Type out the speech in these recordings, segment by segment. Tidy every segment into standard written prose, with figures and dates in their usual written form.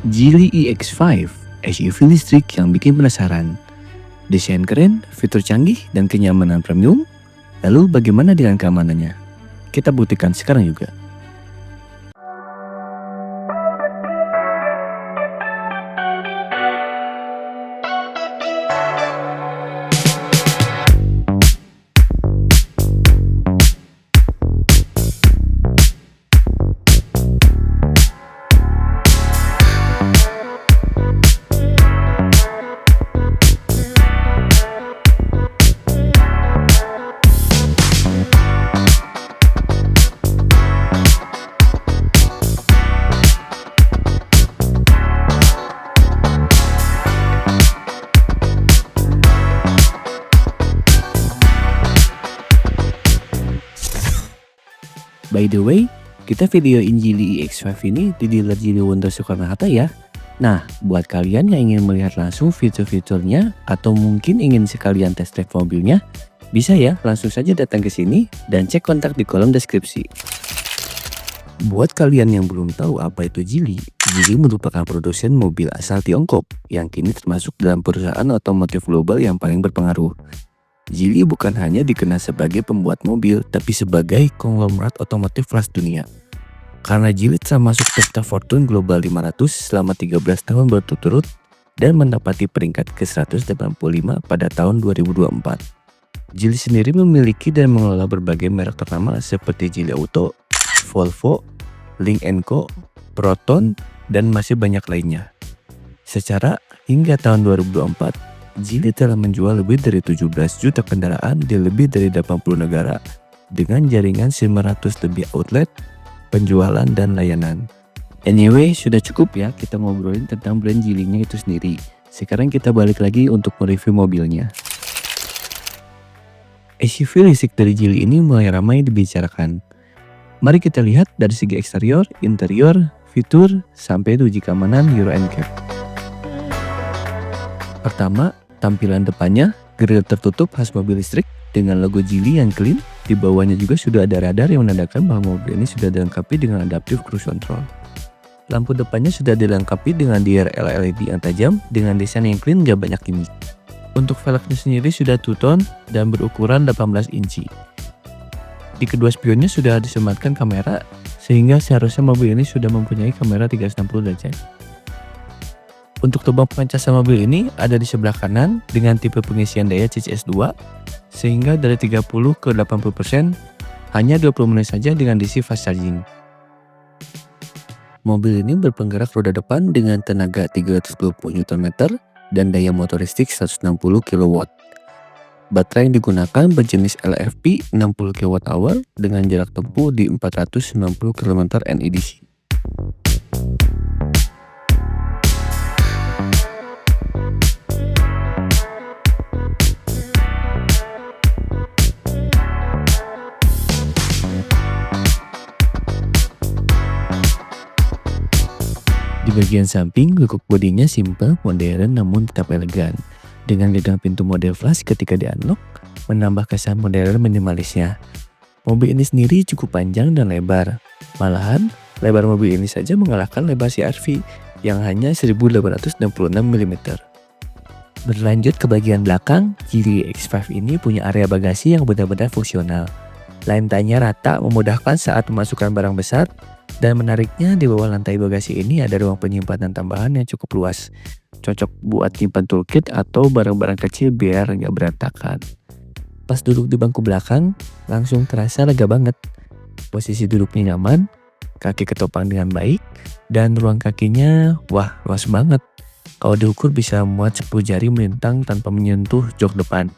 Geely EX5, SUV listrik yang bikin penasaran. Desain keren, fitur canggih, dan kenyamanan premium. Lalu bagaimana dengan keamanannya? Kita buktikan sekarang juga. By the way, kita videoin Geely EX5 ini di dealer Geely Wonder Soekarno-Hatta ya. Nah, buat kalian yang ingin melihat langsung fitur-fiturnya atau mungkin ingin sekalian test drive mobilnya, bisa ya langsung saja datang ke sini dan cek kontak di kolom deskripsi. Buat kalian yang belum tahu apa itu Geely, Geely merupakan produsen mobil asal Tiongkok yang kini termasuk dalam perusahaan otomotif global yang paling berpengaruh. Geely bukan hanya dikenal sebagai pembuat mobil, tapi sebagai konglomerat otomotif kelas dunia. Karena Geely telah masuk daftar Fortune Global 500 selama 13 tahun berturut-turut dan mendapati peringkat ke-185 pada tahun 2024. Geely sendiri memiliki dan mengelola berbagai merek ternama seperti Geely Auto, Volvo, Lynk & Co, Proton, dan masih banyak lainnya. Secara hingga tahun 2024, Geely telah menjual lebih dari 17 juta kendaraan di lebih dari 80 negara dengan jaringan 900 lebih outlet, penjualan, dan layanan. Anyway, sudah cukup ya kita ngobrolin tentang brand Geely-nya itu sendiri. Sekarang kita balik lagi untuk mereview mobilnya. SUV listrik dari Geely ini mulai ramai dibicarakan. Mari kita lihat dari segi eksterior, interior, fitur, sampai uji keamanan Euro NCAP. Pertama, tampilan depannya, grill tertutup khas mobil listrik dengan logo Geely yang clean. Di bawahnya juga sudah ada radar yang menandakan bahwa mobil ini sudah dilengkapi dengan adaptive cruise control. Lampu depannya sudah dilengkapi dengan DRL LED yang tajam dengan desain yang clean gak banyak gimmick. Untuk velgnya sendiri sudah two-tone dan berukuran 18 inci. Di kedua spionnya sudah disematkan kamera sehingga seharusnya mobil ini sudah mempunyai kamera 360 derajat. Untuk tombol pengecasan mobil ini ada di sebelah kanan dengan tipe pengisian daya CCS2 sehingga dari 30 ke 80% hanya 20 menit saja dengan DC fast charging. Mobil ini berpenggerak roda depan dengan tenaga 320 Nm dan daya motoristik 160 kW. Baterai yang digunakan berjenis LFP 60 kWh dengan jarak tempuh di 490 km NEDC. Di bagian samping, lekuk bodinya simple, modern namun tetap elegan. Dengan gagang pintu model flash ketika di-unlock, menambah kesan modern minimalisnya. Mobil ini sendiri cukup panjang dan lebar. Malahan, lebar mobil ini saja mengalahkan lebar CR-V yang hanya 1866 mm. Berlanjut ke bagian belakang, Geely EX5 ini punya area bagasi yang benar-benar fungsional. Lantainya rata memudahkan saat memasukkan barang besar. Dan menariknya di bawah lantai bagasi ini ada ruang penyimpanan tambahan yang cukup luas. Cocok buat nyimpan toolkit atau barang-barang kecil biar nggak berantakan. Pas duduk di bangku belakang, langsung terasa lega banget. Posisi duduknya nyaman, kaki ketopang dengan baik, dan ruang kakinya wah luas banget. Kalau diukur bisa muat 10 jari melintang tanpa menyentuh jok depan.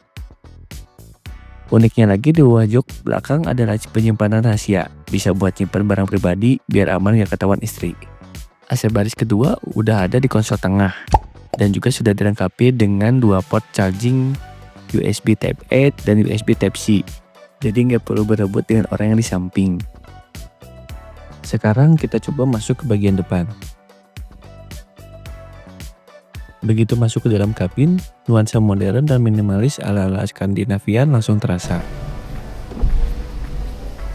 Uniknya lagi di bawah jok belakang ada laci penyimpanan rahasia, bisa buat nyimpan barang pribadi biar aman gak ketahuan istri. AC baris kedua udah ada di konsol tengah dan juga sudah dilengkapi dengan 2 port charging USB Type A dan USB Type C, jadi gak perlu berebut dengan orang yang di samping. Sekarang kita coba masuk ke bagian depan. Begitu masuk ke dalam kabin, nuansa modern dan minimalis ala-ala Skandinavian langsung terasa.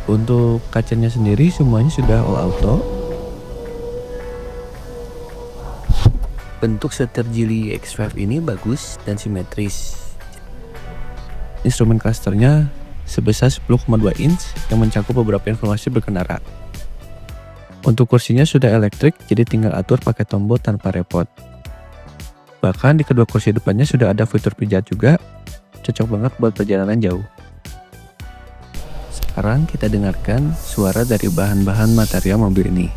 Untuk kacanya sendiri semuanya sudah all auto. Bentuk setir Geely X5 ini bagus dan simetris. Instrumen clusternya sebesar 10,2 inch yang mencakup beberapa informasi berkendara. Untuk kursinya sudah elektrik, jadi tinggal atur pakai tombol tanpa repot. Bahkan di kedua kursi depannya sudah ada fitur pijat juga, cocok banget buat perjalanan jauh. Sekarang kita dengarkan suara dari bahan-bahan material mobil ini.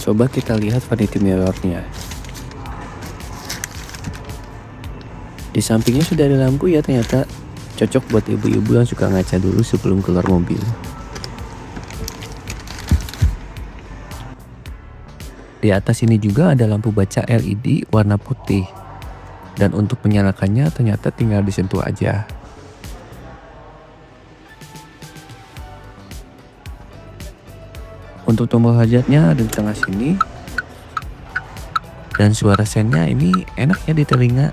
Coba kita lihat vanity mirrornya. Di sampingnya sudah ada lampu ya, ternyata cocok buat ibu-ibu yang suka ngaca dulu sebelum keluar mobil. Di atas ini juga ada lampu baca LED warna putih. Dan untuk menyalakannya ternyata tinggal disentuh aja. Untuk tombol hajatnya ada di tengah sini. Dan suara sennya ini enak ya di telinga.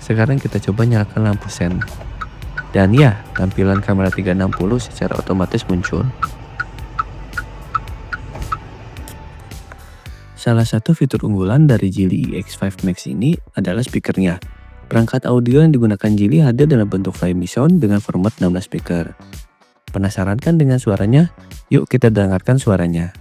Sekarang kita coba nyalakan lampu sen. Dan ya, tampilan kamera 360 secara otomatis muncul. Salah satu fitur unggulan dari Geely EX5 Max ini adalah speakernya. Perangkat audio yang digunakan Geely hadir dalam bentuk Flyme Sound dengan format 16 speaker. Penasaran kan dengan suaranya? Yuk kita dengarkan suaranya.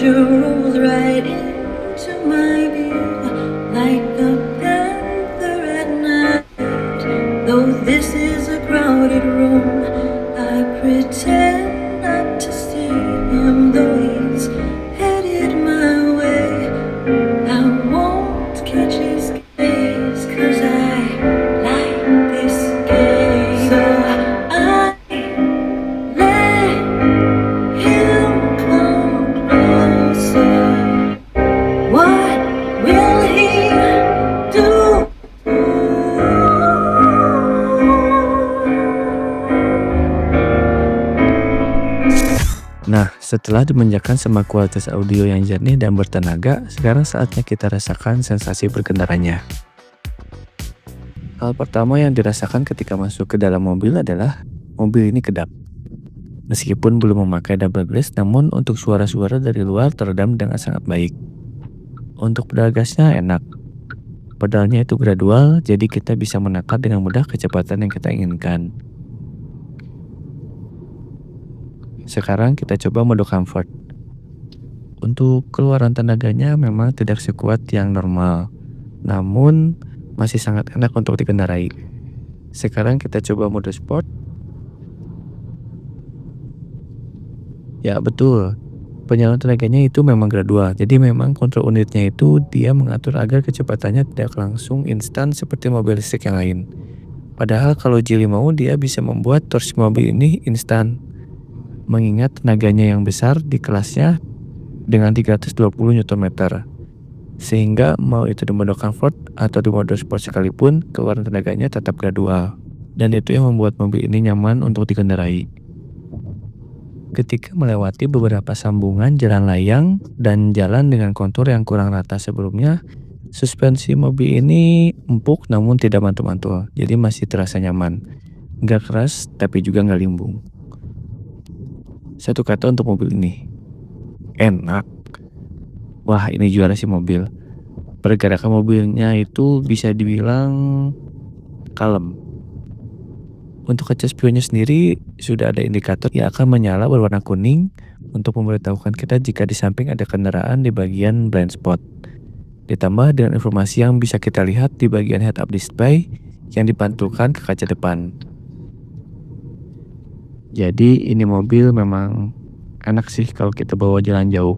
Rolls right into my view like a panther at night. Though this is a crowded room, I pretend not to see him. Though he's headed my way, I won't catch his gaze, 'cause I like this game. So I let him come closer. What will he do? Nah, setelah dimanjakan sama kualitas audio yang jernih dan bertenaga, sekarang saatnya kita rasakan sensasi berkendaranya. Hal pertama yang dirasakan ketika masuk ke dalam mobil adalah mobil ini kedap. Meskipun belum memakai double glass, namun untuk suara-suara dari luar teredam dengan sangat baik. Untuk pedal gasnya enak. Pedalnya itu gradual, jadi kita bisa menakar dengan mudah kecepatan yang kita inginkan. Sekarang kita coba mode comfort. Untuk keluaran tenaganya memang tidak sekuat yang normal, namun masih sangat enak untuk dikendarai. Sekarang kita coba mode sport. Ya betul, penyaluran tenaganya itu memang gradual, jadi memang kontrol unitnya itu dia mengatur agar kecepatannya tidak langsung instan seperti mobil listrik yang lain. Padahal kalau Geely mau, dia bisa membuat torsi mobil ini instan. Mengingat tenaganya yang besar di kelasnya dengan 320 Nm. Sehingga mau itu di mode comfort atau di mode sport sekalipun, keluaran tenaganya tetap gradual. Dan itu yang membuat mobil ini nyaman untuk dikendarai. Ketika melewati beberapa sambungan jalan layang dan jalan dengan kontur yang kurang rata sebelumnya, suspensi mobil ini empuk namun tidak mantul-mantul, jadi masih terasa nyaman. Nggak keras tapi juga nggak limbung. Satu kata untuk mobil ini, enak. Wah, ini juara sih mobil. Pergerakan mobilnya itu bisa dibilang kalem. Untuk kaca spionnya sendiri sudah ada indikator yang akan menyala berwarna kuning untuk memberitahukan kita jika di samping ada kendaraan di bagian blind spot. ditambah dengan informasi yang bisa kita lihat di bagian head-up display yang dipantulkan ke kaca depan. Jadi ini mobil memang enak sih kalau kita bawa jalan jauh.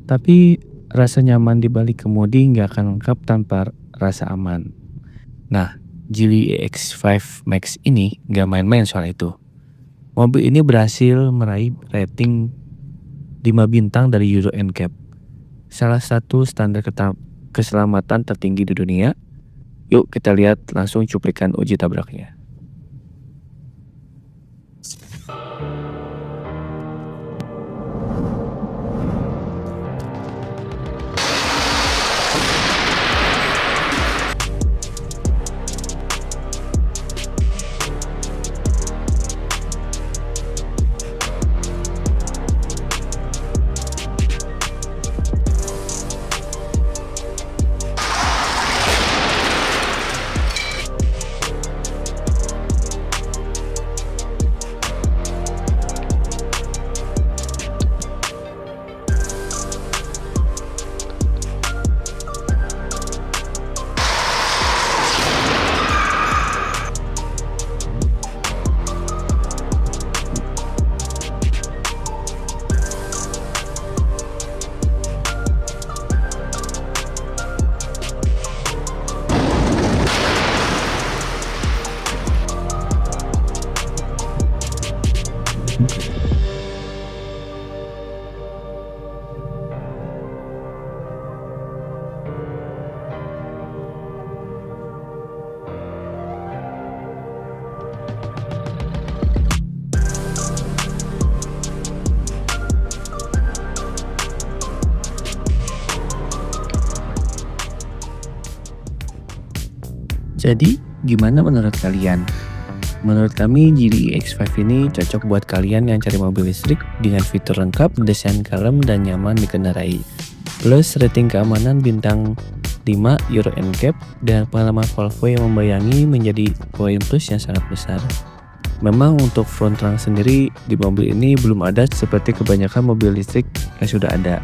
Tapi rasa nyaman di balik kemudi nggak akan lengkap tanpa rasa aman. Nah, Geely EX5 Max ini nggak main-main soal itu. Mobil ini berhasil meraih rating 5 bintang dari Euro NCAP, salah satu standar keselamatan tertinggi di dunia. Yuk kita lihat langsung cuplikan uji tabraknya. Jadi gimana menurut kalian? Menurut kami Geely EX5 ini cocok buat kalian yang cari mobil listrik dengan fitur lengkap, desain kalem dan nyaman dikendarai. Plus rating keamanan bintang 5 Euro NCAP dan pengalaman Volvo yang membayangi menjadi poin plus yang sangat besar. Memang untuk front trunk sendiri di mobil ini belum ada seperti kebanyakan mobil listrik yang sudah ada.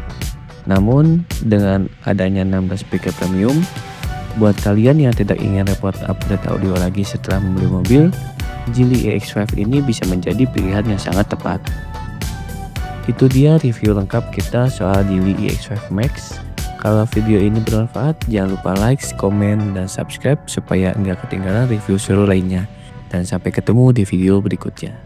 Namun dengan adanya 16 speaker premium, buat kalian yang tidak ingin repot update audio lagi setelah membeli mobil, Geely EX5 ini bisa menjadi pilihan yang sangat tepat. Itu dia review lengkap kita soal Geely EX5 Max. Kalau video ini bermanfaat, jangan lupa like, komen, dan subscribe supaya nggak ketinggalan review seru lainnya. Dan sampai ketemu di video berikutnya.